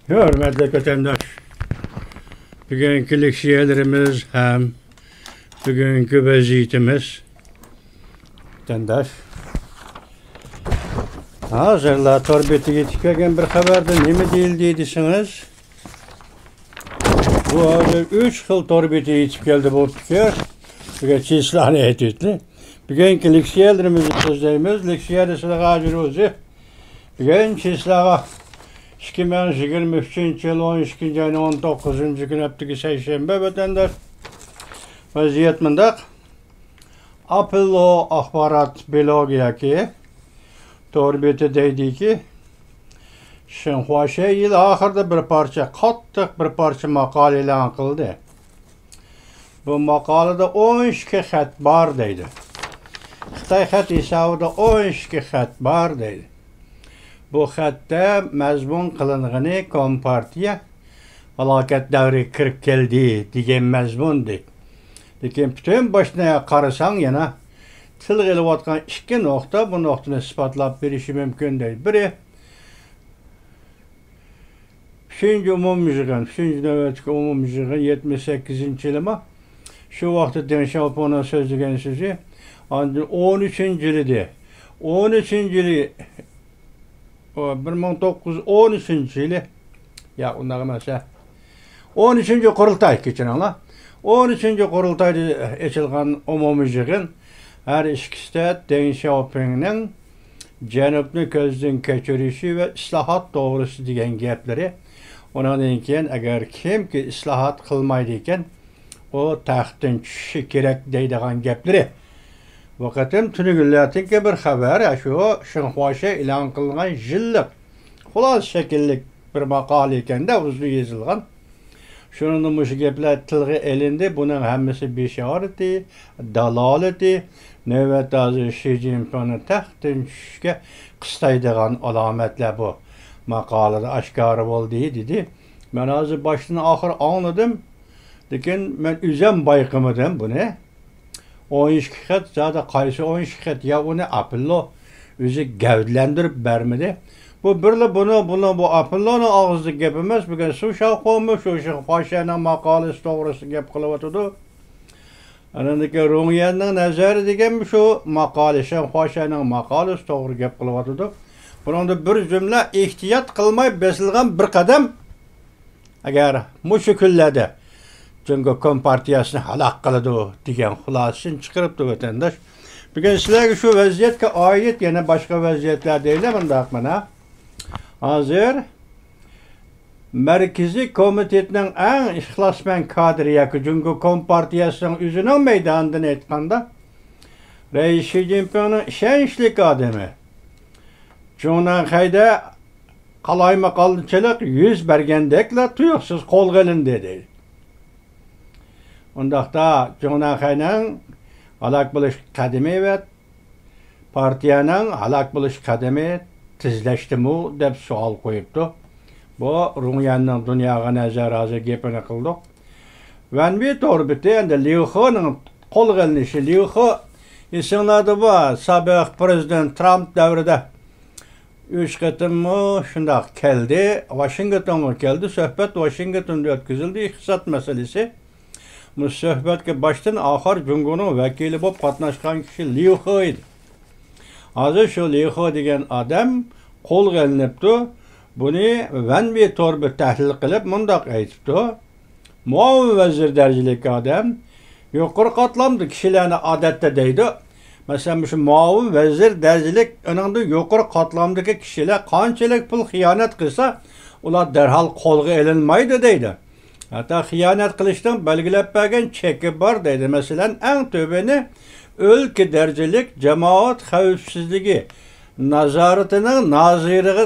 Hürmetli vatandaş, bugünkü leksiyelerimiz hem bugünkü vaziyetimiz vatandaş. Hazırla torbeti yetişken bir haberde ne mi değil deyseniz, bu hazır 3 yıl torbeti yetişip geldi bu fikir. Bugün çizlani etütlü. Bugünkü leksiyelerimizi sözlerimiz, leksiyelerimizi hazır bugün çizlağa 2023 yıl 12. ayın 19. gün hepteki seyşembe vatandaş vaziyet mındak Apollo ahbarat blogu ki torbeti deydi ki Şinhuaşe yıl ahırda bir parça kattık bir parça makale ilan kıldı. Bu makalede 12 xat var deydi. Xitay xat hesabıda 12 xat var deydi. Bu xatda mazmun qılınğını Kompartiya falokat davri kirib keldi degan mazmundu. Lekin bütün başına qarasan yana til qilayotgan ikki nuqta bu nuqtani isbotlab berishi mumkin deydi. Biri Üçüncü növbetki umum yig'in 78 yılımı şu vaqtda Deng Xiaoping'in so'zlagan so'zi 13 yilida 13 yili 1913 yili ya undaqa emas 13 qurultay kechiringlar 13 qurultayda ochilgan umumiy yig'in har ikkisida Deng Xiaoping'ning Janubni ko'zdan kechirishi va islohot to'g'risida degan gaplari ondan keyin agar kimki islohot qilmaydi ekan o taxtdan tushishi kerak deydigan gaplari vaqatim tunugullatinki bir xabar shu Şinhuaşe e'lon qilgan yillik xulos shakllik bir maqola ekanda uzun yozilgan shuni mushu gaplar tilga elindi buning hammasi beshorati dalolati navbatda hozir Xi Jinpingni taxtdan tushishga qistaydigan alomatlar bu maqolada oshkora bo'ldi dedi. Men hozir boshdan oxir anladım. Lekin men o'zim bayqamadim buni. 12 xat zaten qaysi 12 xat ya uni Apollo o'zi gavdlantirib bermedi. Bu birla bunu bu Apollo'ning og'zida gap emas, bugun shu Xiaopingmi shu Xinhuaşe'ning maqolasi to'g'risida gap qilyotdi. Anandaki Rongyanning nazari degan shu maqola Xinhuaşe'ning maqolasi to'g'ri gap qilyotdi. Bunda bir cümle ehtiyot qilmay besilgan bir qadam agar mushu kunlarda Cungo Kompartiyasini halok qiladi degan xulosani chiqaribdi vatandosh. Bugun sizlarga shu vaziyatga oid yana boshqa vaziyatlar deylar bundaq mana. Hozir Markaziy komitetning eng ixlosmand kadri yoki Cungo Kompartiyasining o'zining maydonidan aytganda Rais Xi Jinpingning ishonchli odami Jonanxayda qalaymaqalchilik yuz bergandeklar tuyuqsiz qo'lga olindi dedi. Undaqda Jonanxayning halok bo'lish qadami va partiyaning halok bo'lish qadami tezlashdimi deb savol qo'yibdi. Bu Rongyanning dunyoga nazar hozir gapini qildik. Vanvi to'rbiti endi Liu Hening qo'lga olinishi Liu He esinglarda bu sobiq prezident Trump davrida 3 qatimmi shundoq keldi, Washingtonga keldi, suhbat Washingtonda o'tkazildi, iqtisod masalasi. Bu suhbatga boshdan oxir Jungoning vakili bo'lib qatnashgan kishi Liu He edi. Hozir shu Liu He degan odam qo'lga olinibdi. Buni Vanvi to'rbi tahlil qilib mundoq aytibdi. Muavin vazir darajalik odam yuqori qatlamda kishilarni odatda deydi. Mesela şu muavin vazir darajalik önündə yuqori qatlamdagi kishilar qanchalik pul xiyonat qilsa, ular darhol qo'lga olinmaydi deydi. Hatta xiyonat qilishdan belgilab bergan cheki bor deydi. Masalan, eng tövbeni o'lka darajalik jamoat xavfsizligi nazoratining nozirligi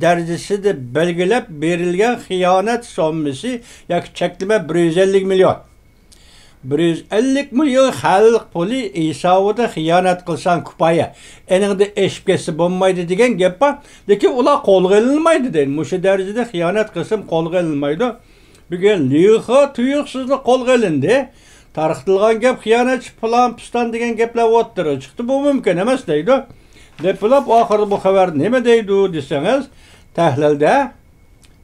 darajasida belgilab berilgan xiyonat sommasi yoki cheklama 150 million. 150 milyon xalq puli hisobida xiyonat qilsan kupaya. Eningda eshib ketsa bo'lmaydi degan gap bor. Lekin ular qo'lga olinmaydi deydi. Mushu darajada xiyonat qilsam qo'lga olinmaydi. Bugun Liu He tuyuqsizlik qo'lga olindi. Tarqatilgan gap xiyonatchi plan piston degan gaplar o'ttirib chiqdi. Bu mumkin emas deydi. Deb bilib oxirida bu xabar nima deydi desangiz, tahlilda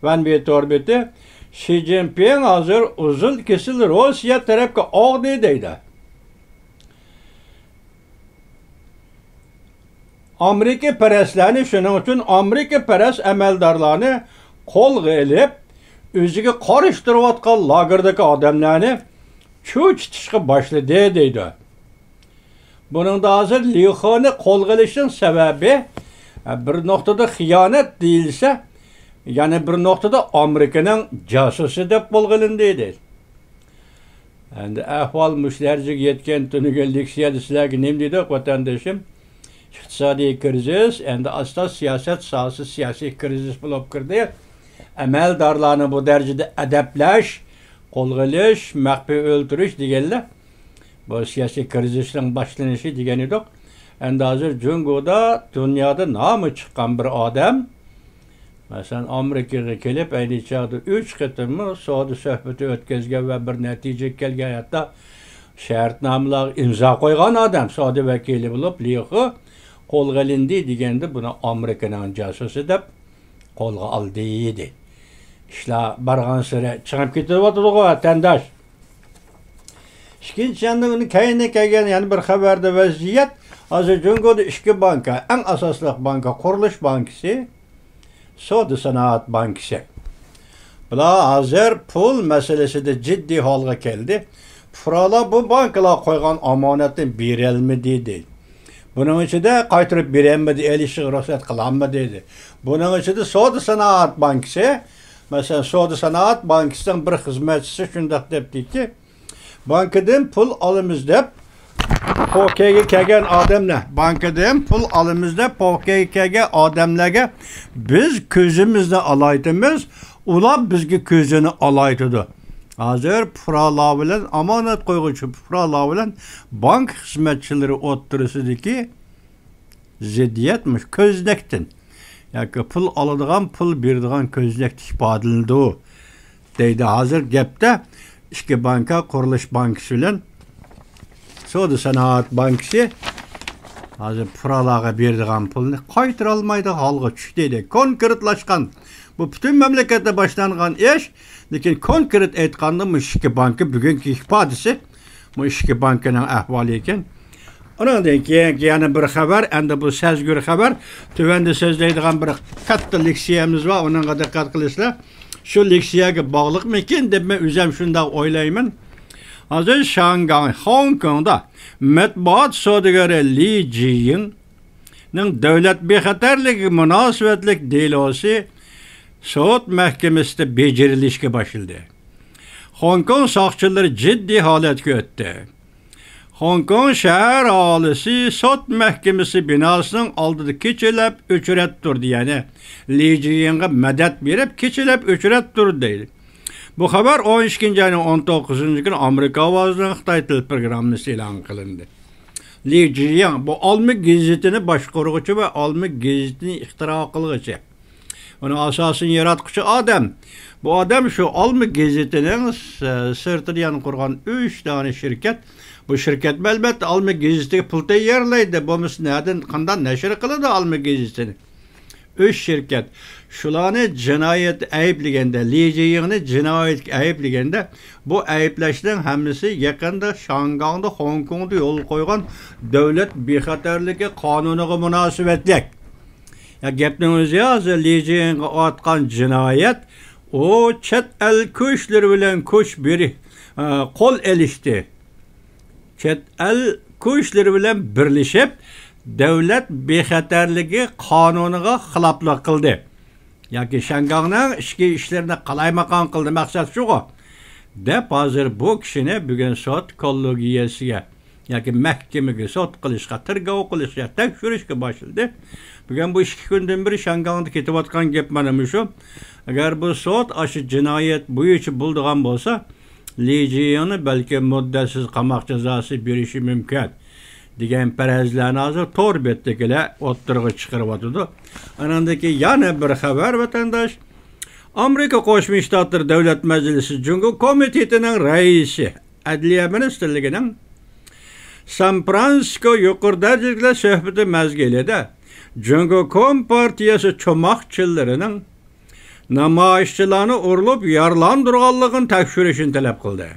Van Betorbeti Xi Jinping hazır uzun kesil Rusya tarafga oqdi deydi. Amerika paraslarni shuning uchun Amerika paras amaldorlarni qo'lga ilib, o'ziga qorishtirayotgan lagerdagi odamlarni cho'chitishga boshladi deydi. Buning da hozir Lixoni qo'lga ilishning sababi bir nuqtada xiyonat deyilsa, yani bir noktada Amerika'nın casusu deb bo'lg'ilindi deydi. Endi ahvol mushlarjig yetgan tunigan leksiyada sizlarga nima deydi vatandoshim? İqtisodiy krizis, endi astos siyosat sohasi siyosiy krizis bo'lib kirdi. Amaldorlarni bu darajada adaplash, qo'lga ilish, maxfiy o'ldirish deganlar bu siyosiy krizisning boshlanishi degan edik. Endi hozir Jungoda dunyoda nomi chiqqan bir odam Mesela Amerika'ya kelip aynı çağda 3 qıtımı savdo söhbeti o'tkazgan ve bir natija kelgan hatta shartnomalar imzo qo'ygan odam savdo vakili bo'lib Lixi qo'lga ilindi deganda buni Amerikaning jasusi deb qo'lga oldi edi. İşlar bargan sira chiqib ketyapti vatandosh. Ikkinchidan uni kayni kelgan yana bir xabarda vaziyat hozir Jungoda ikki banka, eng asosli banka Qurilish bankasi Savdo Sanoat Bankası. Bular hazır pul meselesinde ciddi holga keldi. Fuqarolar bu bankalar qo'ygan omonatni berilmadi dedi. Buning ichida qaytarib berilmadi, elishga ruxsat qilinmadi dedi. Buning ichida Savdo Sanoat Bankası, mesela Savdo Sanoat Bankasının bir xizmatchisi shunday debdiki, bankadan pul olamiz deb Poke'ye kelgan odamlar, bankadan pul alimizda Poke'ye kelgan odamlarga biz ko'zimizni alaytimiz, ular bizga ko'zini alaytidi. Hozir fuqarolar bilan omonat qo'yguchi fuqarolar bilan bank xizmatchilari o'ttirisidagi ziddiyatmiş ko'znakdan. Yoki pul oladigan, pul beradigan ko'znak ifodalanadi deydi hozir gapda ikki banka Qurilish bankasi bilan Savdo Sanoat Bankası hozir fuqarolarga beradigan pulni qaytara olmaydi holga tushdi deydi. Konkretlashgan bu butun mamlakatda boshlangan ish, lekin konkret aytganda bu ikki banka bugungi ifodasi bu ikki bankaning ahvoli ekan. Ondan keyin yana bir xabar, endi bu sezgir xabar, tuvanda so'zlaydigan bir katta leksiyamiz var, onunga diqqat qilasizlar. Shu leksiyaga bog'liqmikin deb men o'zim shunday o'ylayman. Hozir Shanghai, Hong Kongda matbuot savdogari Li Jiyingning davlat bexatarligi munosabatlik delosi sud mahkamasida bejirilishga boshladi. Hong Kong soqchilari jiddiy holatga o'tdi. Hong Kong shahar aholisi sud mahkamasi binosining oldida kechalab o'chirib turdi, ya'ni Li Jiyingga madad berib kechalab o'chirib turdi deydi. Bu xabar 12 ayning 19 kuni Amerika ovozining Xitoy til programmasi e'lon qilindi. Li Jiying bu Olmi gazetini boshqaruvchi va Olmi gazetini ixtiro qiluvchi. Uni asosini yaratuvchi odam. Bu odam shu Olmi gazetining sirtidan qurgan 3 dona shirkat. Bu shirkat albatta Olmi gazetiga pul tayyorlaydi. Bu misnadan qanday nashr qiladi Olmi gazetini? 3 şirket şularni jinoyat ayblaganda, Li Jiyingni jinoyat ayblaganda bu ayblashning hammasi yaqinda Shanghayda, Hong Kongda yo'l qo'ygan davlat bexatarligi qonuniga munosabatlik. Ya gapning o'zi hozir Li Jiyingga otgan jinoyat o chet el kuchlar bilan kuch beri qo'l elishdi. Chet el kuchlar bilan birlashib davlat bexatarligi qonuniga xiloflik qildi. Yoki Shanghayning ichki ishlarini qalaymagan qildi, maqsad shu-ku. Deb hozir bu kishini bugun sud kollegiyasiga yoki mahkamaga sud qilishga, tergov qilishga, tekshirishga boshladi. Bugun bu 2 kundan beri Shanghayda ketayotgan gap mana shu. Agar bu sud aşı jinoyat bo'yicha bo'ldigan bo'lsa, Li Jiyingni balki muddatsiz qamoq jazosi berishi mumkin degan parazlarni hozir to'rbetdagilar o'ttirg'i chiqaryapti. Anandagi yana bir xabar vatandosh. Amerika Qo'shma Shtatlar Davlat Majlisi Jungo komitetining raisi, Adliya ministrligining San Fransisko yuqori darajali suhbati mazgilida Jungo Kom partiyasi cho'moqchilarining namoyishchilarni urilib yaralandırganlığın tekşirişini talep kıldı.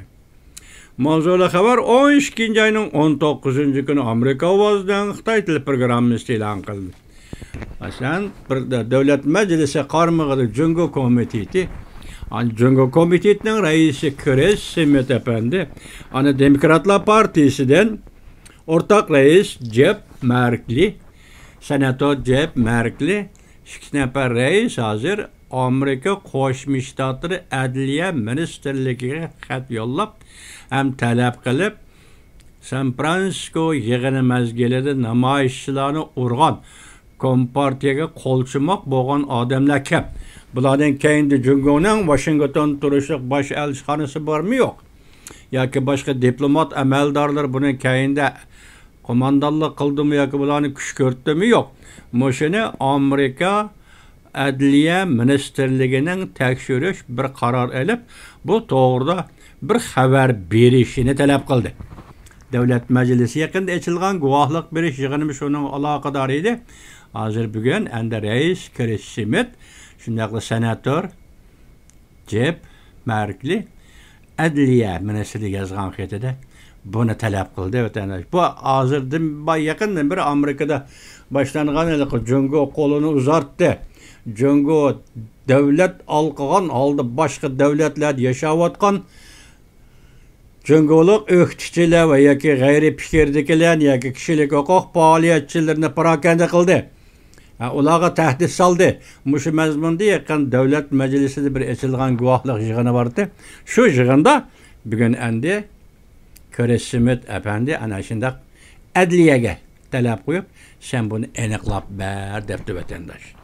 Mavzuli xabar 12 ayının 19 günü Amerika ovozidan Xitoy tili programmasi e'lon qildi. Masalan, Davlat Majlisi qarmag'ida Jungo komiteti, Jungo komitetining raisi Chris Smith efendi, ana Demokratlar Partisidan ortak reis Jeb Merkley, senator Jeb Merkley, ikki nafar reis hozir Amerika Qo'shma Shtatlari Adliya Ministerligiga xat yo'llab hem talep qilib San Fransisko yig'ini mezgilida namoyishchilarni urgan Kompartiyaga qo'lchimoq bo'lgan odamlar kam. Bulardan keyin Jungoning Washington turishliq bosh elchixonasi bormi yo'q? Yoki boshqa diplomat amaldorlar buni keyinda qo'mondonlik qildimi yoki bularni kuch ko'rdimi yo'q? Mushuni Amerika Adliya Ministerligining tekshirish bir qaror elib, bu to'g'rida bir xabar berishini talab qildi. Davlat Majlisi yaqinda ochilgan guvohlik berish yig'ini shuning aloqador edi. Hozir bugun endi reis Chris Smith, shundaqla senator Jeb Merkley Adliya Ministerligiga yozgan xatida buni talab qildi. Bu hozirdan yaqindan beri Amerikada boshlangan Jungo qo'lini uzatdi. Jungo davlat alqıgan aldı başqa davlatlar yaşayotgan Jungolik o'qituvchilar va yoki g'ayri fikrdagilar yoki kishilik huquq faoliyatchilarini parokanda qildi. Ularga tahdid soldi. Mushu mazmunda yaqin Davlat Majlisida bir ochilgan guvohlik yig'ini bordi. Shu yig'inda bugun endi Chris Smith efendi ana shunday adliyaga talab qo'yib, sen buni aniqlab ber debdi vatandosh.